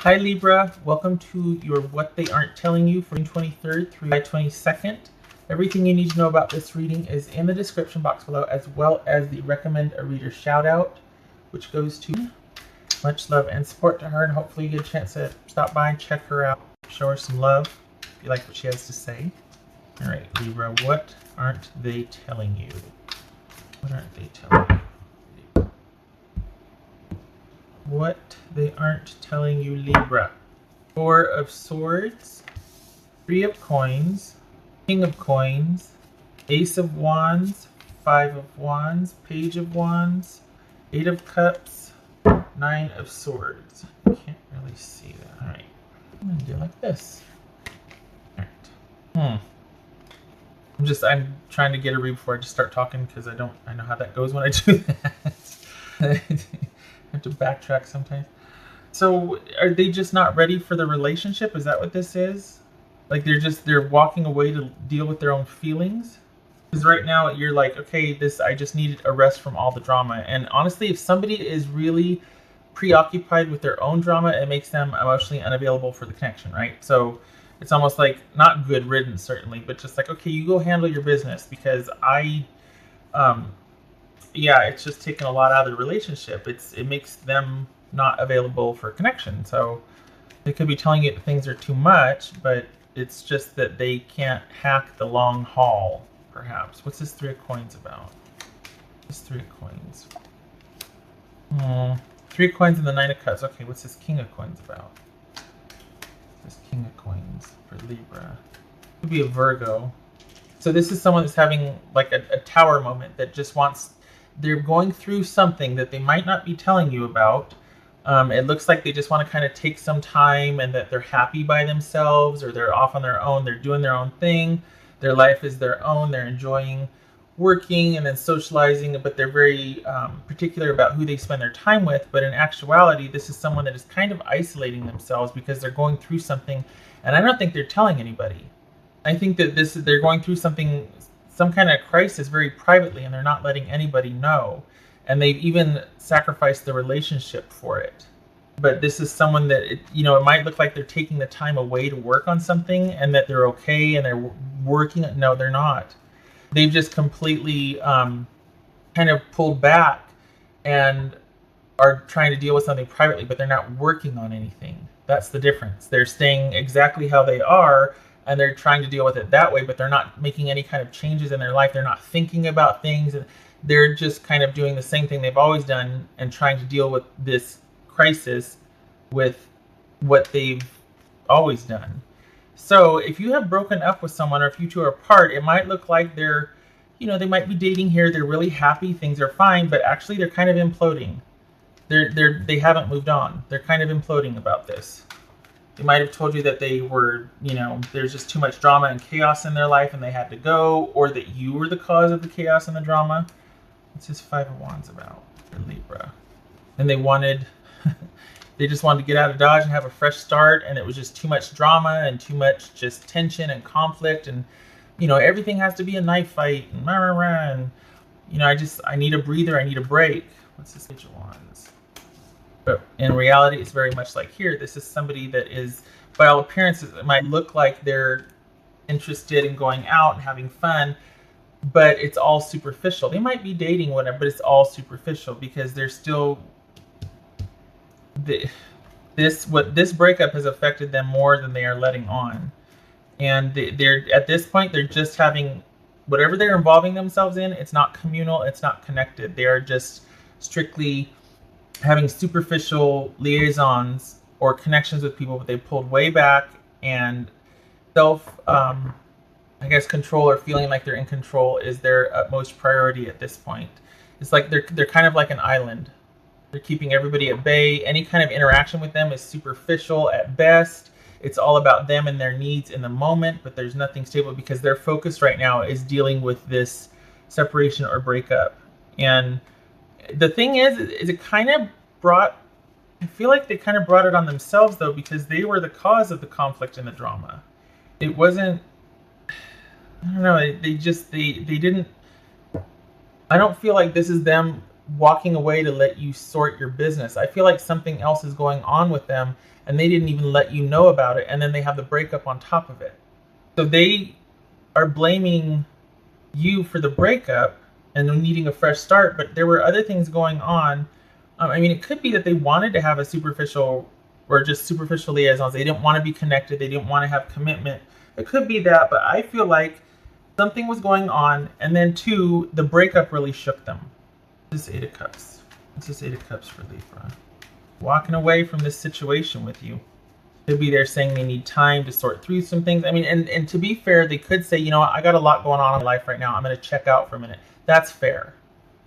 Hi Libra, welcome to your What They Aren't Telling You for June 23rd through July 22nd. Everything you need to know about this reading is in the description box below, as well as the Recommend a Reader shout out, which goes to much love and support to her, and hopefully you get a chance to stop by and check her out, show her some love if you like what she has to say. Alright Libra, what aren't they telling you? What aren't they telling you? What they aren't telling you, Libra. Four of Swords, Three of Coins, King of Coins, Ace of Wands, Five of Wands, Page of Wands, Eight of Cups, Nine of Swords. I can't really see that. Alright. I'm going to do it like this. Alright. I'm trying to get a read before I just start talking because I know how that goes when I do that. I have to backtrack sometimes. So are they just not ready for the relationship? Is that what this is? Like they're walking away to deal with their own feelings? Because right now you're like, okay, I just needed a rest from all the drama. And honestly, if somebody is really preoccupied with their own drama, it makes them emotionally unavailable for the connection, right? So it's almost like not good riddance certainly, but just like, okay, you go handle your business because yeah, it's just taken a lot out of the relationship. It makes them not available for connection. So they could be telling you that things are too much, but it's just that they can't hack the long haul, perhaps. What's this Three of Coins about? This Three of Coins. Three of Coins and the Nine of Cups. Okay, what's this King of Coins about? This King of Coins for Libra. Could be a Virgo. So this is someone that's having like a tower moment that just wants... They're going through something that they might not be telling you about. It looks like they just want to kind of take some time and that they're happy by themselves or they're off on their own. They're doing their own thing. Their life is their own. They're enjoying working and then socializing, but they're very particular about who they spend their time with. But in actuality, this is someone that is kind of isolating themselves because they're going through something. And I don't think they're telling anybody. I think that they're going through something, some kind of crisis very privately, and they're not letting anybody know. And they've even sacrificed the relationship for it. But this is someone that, it might look like they're taking the time away to work on something and that they're okay and they're working. No, they're not. They've just completely kind of pulled back and are trying to deal with something privately, but they're not working on anything. That's the difference. They're staying exactly how they are, and they're trying to deal with it that way, but they're not making any kind of changes in their life. They're not thinking about things. They're just kind of doing the same thing they've always done and trying to deal with this crisis with what they've always done. So if you have broken up with someone, or if you two are apart, it might look like they might be dating here. They're really happy. Things are fine, but actually they're kind of imploding. They haven't moved on. They're kind of imploding about this. They might have told you that they were, there's just too much drama and chaos in their life and they had to go, or that you were the cause of the chaos and the drama. What's this Five of Wands about for Libra? And they just wanted to get out of Dodge and have a fresh start, and it was just too much drama and too much just tension and conflict, and, everything has to be a knife fight, and rah, rah, rah, and, I need a breather, I need a break. What's this Page of Wands? But in reality, it's very much like here. This is somebody that is, by all appearances, it might look like they're interested in going out and having fun, but it's all superficial. They might be dating, whatever, but it's all superficial because they're still... This breakup has affected them more than they are letting on. And they're at this point, they're just having... Whatever they're involving themselves in, it's not communal, it's not connected. They are just strictly... having superficial liaisons or connections with people, but they pulled way back, and control or feeling like they're in control is their utmost priority at this point. It's like they're kind of like an island. They're keeping everybody at bay. Any kind of interaction with them is superficial at best. It's all about them and their needs in the moment, but there's nothing stable because their focus right now is dealing with this separation or breakup. And the thing is it kind of brought... I feel like they kind of brought it on themselves, though, because they were the cause of the conflict and the drama. It wasn't... I don't know. They didn't... I don't feel like this is them walking away to let you sort your business. I feel like something else is going on with them and they didn't even let you know about it, and then they have the breakup on top of it. So they are blaming you for the breakup and needing a fresh start, but there were other things going on. I mean, it could be that they wanted to have a superficial or just superficial liaisons. They didn't want to be connected. They didn't want to have commitment. It could be that, but I feel like something was going on, and then two, the breakup really shook them. This is 8 of Cups. This is 8 of Cups for Libra. Walking away from this situation with you. Could be they're saying they need time to sort through some things. I mean, and to be fair, they could say, you know what, I got a lot going on in my life right now. I'm going to check out for a minute. That's fair.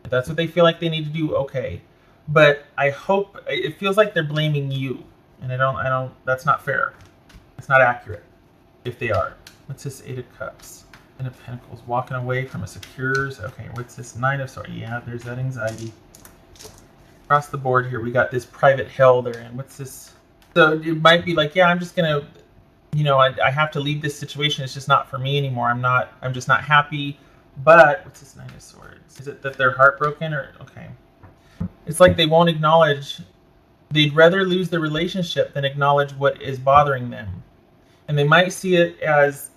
If that's what they feel like they need to do, okay. But I hope, it feels like they're blaming you. And I don't, that's not fair. It's not accurate if they are. What's this 8 of Cups? 10 of Pentacles, walking away from a secures. Okay, what's this 9 of Swords? Yeah, there's that anxiety. Across the board here, we got this private hell they're in. What's this? So it might be like, yeah, I'm just going to, you know, I have to leave this situation. It's just not for me anymore. I'm just not happy. But what's this 9 of Swords? Is it that they're heartbroken or, okay. It's like they won't acknowledge, they'd rather lose the relationship than acknowledge what is bothering them. And they might see it as,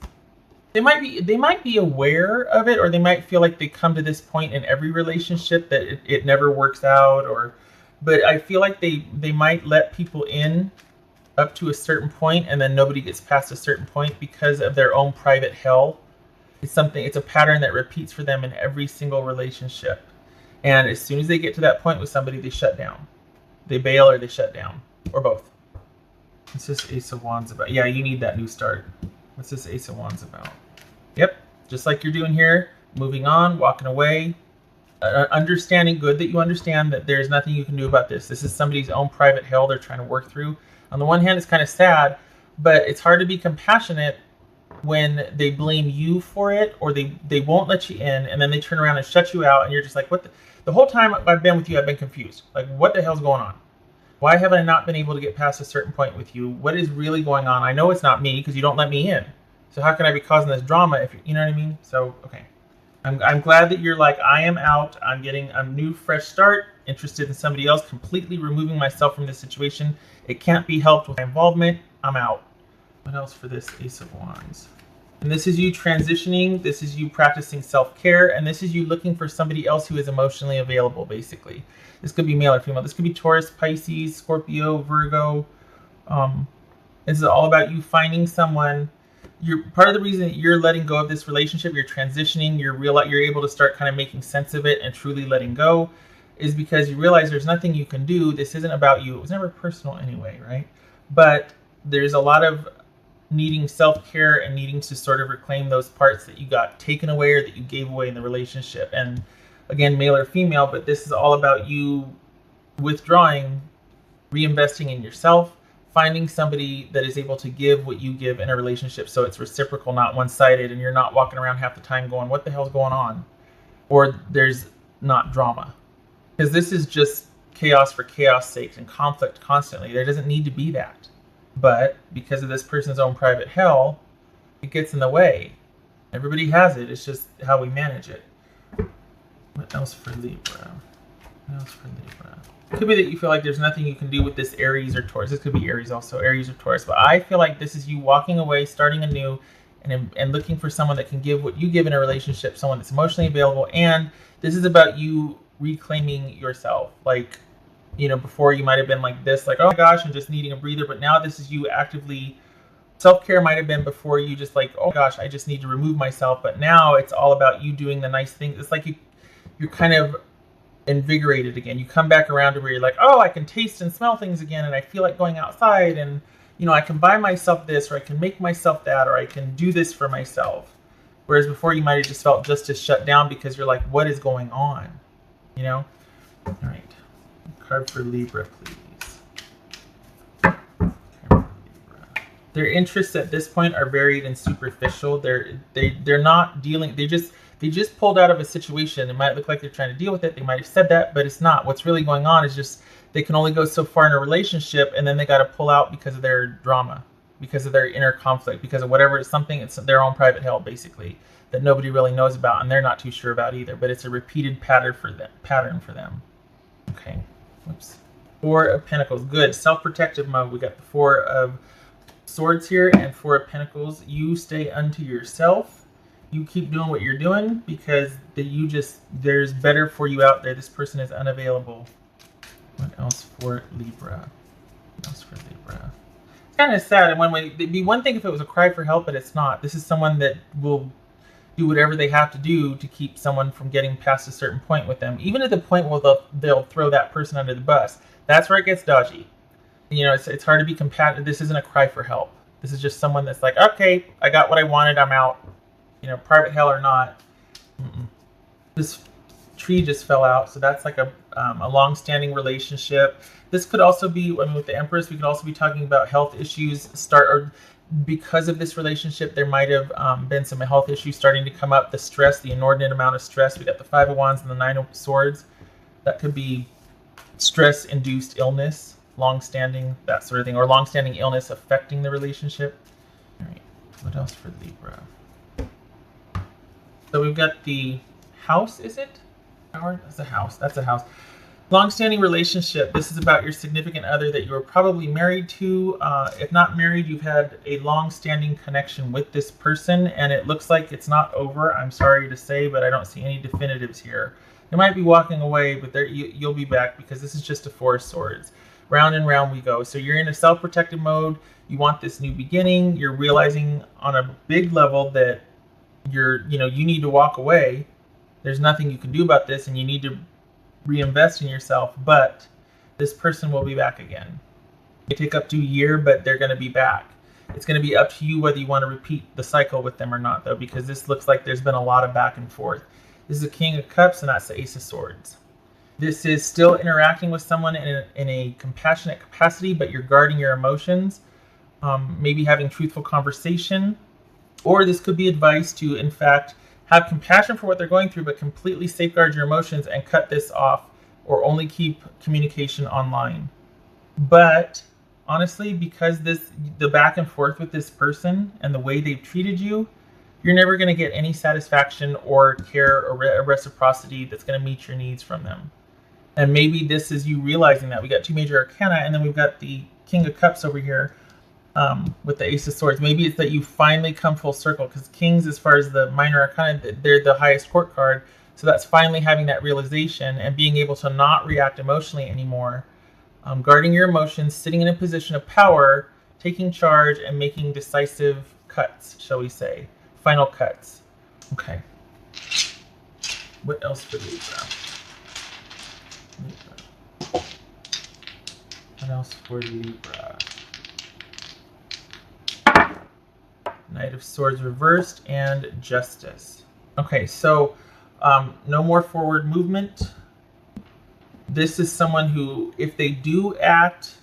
they might be aware of it, or they might feel like they come to this point in every relationship that it never works out, or, but I feel like they might let people in up to a certain point, and then nobody gets past a certain point because of their own private hell. It's a pattern that repeats for them in every single relationship. And as soon as they get to that point with somebody, they shut down. They bail or they shut down, or both. What's this Ace of Wands about? Yeah, you need that new start. What's this Ace of Wands about? Yep, just like you're doing here, moving on, walking away, understanding, good that you understand that there's nothing you can do about this. This is somebody's own private hell they're trying to work through. On the one hand, it's kind of sad, but it's hard to be compassionate when they blame you for it, or they won't let you in, and then they turn around and shut you out, and you're just like, what the whole time I've been with you, I've been confused. Like, what the hell's going on? Why have I not been able to get past a certain point with you? What is really going on? I know it's not me because you don't let me in. So how can I be causing this drama if you know what I mean? So, okay. I'm glad that you're like, I am out. I'm getting a new fresh start, interested in somebody else, completely removing myself from this situation. It can't be helped with my involvement. I'm out. What else for this Ace of Wands? And this is you transitioning. This is you practicing self-care. And this is you looking for somebody else who is emotionally available, basically. This could be male or female. This could be Taurus, Pisces, Scorpio, Virgo. This is all about you finding someone. Part of the reason that you're letting go of this relationship, you're transitioning, you're able to start kind of making sense of it and truly letting go, is because you realize there's nothing you can do. This isn't about you. It was never personal anyway, right? But there's a lot of needing self-care and needing to sort of reclaim those parts that you got taken away or that you gave away in the relationship. And again, male or female, but this is all about you withdrawing, reinvesting in yourself, finding somebody that is able to give what you give in a relationship, so it's reciprocal, not one-sided, and you're not walking around half the time going, what the hell's going on? Or there's not drama. Because this is just chaos for chaos sake and conflict constantly. There doesn't need to be that. But because of this person's own private hell, it gets in the way. Everybody has it. It's just how we manage it. What else for Libra? What else for Libra? It could be that you feel like there's nothing you can do with this Aries or Taurus. This could be Aries also, Aries or Taurus. But I feel like this is you walking away, starting anew, and looking for someone that can give what you give in a relationship, someone that's emotionally available. And this is about you reclaiming yourself. Like, you know, before you might have been like this, like, oh my gosh, I'm just needing a breather. But now this is you actively, self-care might have been before you just like, oh gosh, I just need to remove myself. But now it's all about you doing the nice things. It's like you're kind of invigorated again. You come back around to where you're like, oh, I can taste and smell things again, and I feel like going outside, and you know, I can buy myself this, or I can make myself that, or I can do this for myself. Whereas before you might have just felt just as shut down because you're like, what is going on? You know? All right. Card for Libra, please. Card for Libra. Their interests at this point are varied and superficial. They're not dealing. They just pulled out of a situation. It might look like they're trying to deal with it. They might have said that, but it's not. What's really going on is just they can only go so far in a relationship, and then they got to pull out because of their drama, because of their inner conflict, because of whatever it's something. It's their own private hell, basically, that nobody really knows about, and they're not too sure about either. But it's a repeated pattern for them. Okay, whoops. 4 of Pentacles, good. Self-protective mode. We got the 4 of Swords here and 4 of Pentacles. You stay unto yourself. You keep doing what you're doing because there's better for you out there. This person is unavailable. What else for Libra? What else for Libra? It's kind of sad. And it'd be one thing if it was a cry for help, but it's not. This is someone that will do whatever they have to do to keep someone from getting past a certain point with them, even at the point where they'll throw that person under the bus. That's where it gets dodgy. You know, it's hard to be compassionate. This isn't a cry for help. This is just someone that's like, okay, I got what I wanted, I'm out. You know, private hell or not. This tree just fell out, so that's like a long-standing relationship. This could also be, I mean, with the Empress, we could also be talking about health issues or because of this relationship, there might have been some health issues starting to come up. The stress, the inordinate amount of stress. We got the 5 of Wands and the 9 of Swords. That could be stress-induced illness, long-standing, that sort of thing, or long-standing illness affecting the relationship. All right, what else for Libra? So we've got the house, is it? Howard? That's a house. That's a house. Long-standing relationship. This is about your significant other that you were probably married to. If not married, you've had a long-standing connection with this person, and it looks like it's not over. I'm sorry to say, but I don't see any definitives here. They might be walking away, but you'll be back because this is just a 4 of Swords. Round and round we go. So you're in a self-protective mode. You want this new beginning. You're realizing on a big level that you need to walk away. There's nothing you can do about this, and you need to reinvest in yourself, but this person will be back again. It take up to a year, but they're going to be back. It's going to be up to you whether you want to repeat the cycle with them or not, though, because this looks like there's been a lot of back and forth. This is a King of Cups, and that's the Ace of Swords. This is still interacting with someone in a compassionate capacity, but you're guarding your emotions, maybe having truthful conversation, or this could be advice to, in fact, have compassion for what they're going through, but completely safeguard your emotions and cut this off, or only keep communication online. But honestly, because the back and forth with this person and the way they've treated you, you're never going to get any satisfaction or care or reciprocity that's going to meet your needs from them. And maybe this is you realizing that. We got 2 major arcana, and then we've got the King of Cups over here. With the Ace of Swords. Maybe it's that you finally come full circle, because Kings, as far as the minor arcana, they're the highest court card. So that's finally having that realization and being able to not react emotionally anymore. Guarding your emotions, sitting in a position of power, taking charge, and making decisive cuts, shall we say. Final cuts. Okay. What else for Libra? What else for Libra? Knight of Swords reversed and Justice. Okay, so no more forward movement. This is someone who, if they do act,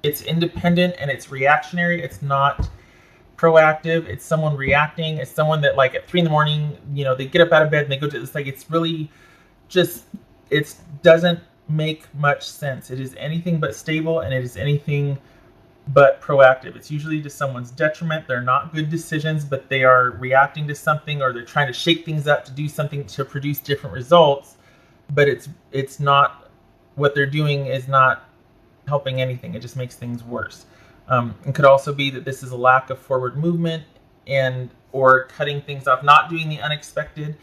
it's independent and it's reactionary. It's not proactive. It's someone reacting. It's someone that, like, at 3 in the morning, they get up out of bed and they go to, it's like, it's really just, it doesn't make much sense. It is anything but stable, and it is anything but proactive. It's usually to someone's detriment. They're not good decisions, but they are reacting to something, or they're trying to shake things up to do something to produce different results. But it's not, what they're doing is not helping anything. It just makes things worse. It could also be that this is a lack of forward movement or cutting things off, not doing the unexpected,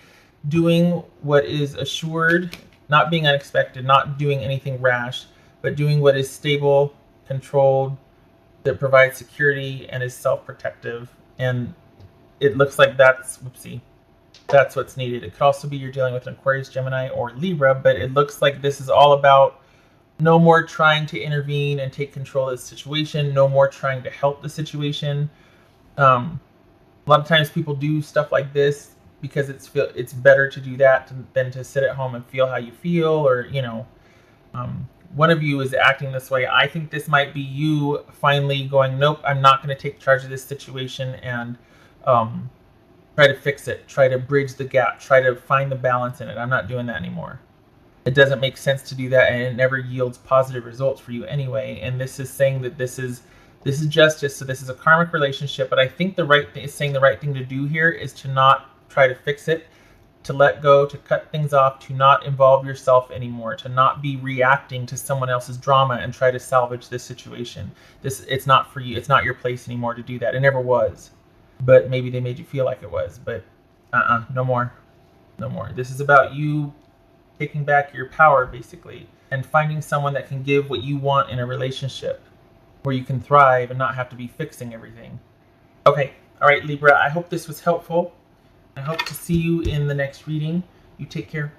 doing what is assured, not being unexpected, not doing anything rash, but doing what is stable, controlled, that provides security and is self-protective. And it looks like that's what's needed. It could also be you're dealing with an Aquarius, Gemini, or Libra, but it looks like this is all about no more trying to intervene and take control of the situation, no more trying to help the situation. A lot of times people do stuff like this because it's better to do that than to sit at home and feel how you feel, or one of you is acting this way. I think this might be you finally going, nope, I'm not going to take charge of this situation and try to fix it, try to bridge the gap, try to find the balance in it. I'm not doing that anymore. It doesn't make sense to do that, and it never yields positive results for you anyway. And this is saying that this is justice, so this is a karmic relationship. But I think saying the right thing to do here is to not try to fix it, to let go, to cut things off, to not involve yourself anymore, to not be reacting to someone else's drama and try to salvage this situation. It's not for you. It's not your place anymore to do that. It never was. But maybe they made you feel like it was. But no more. No more. This is about you taking back your power, basically, and finding someone that can give what you want in a relationship where you can thrive and not have to be fixing everything. Okay. All right, Libra. I hope this was helpful. I hope to see you in the next reading. You take care.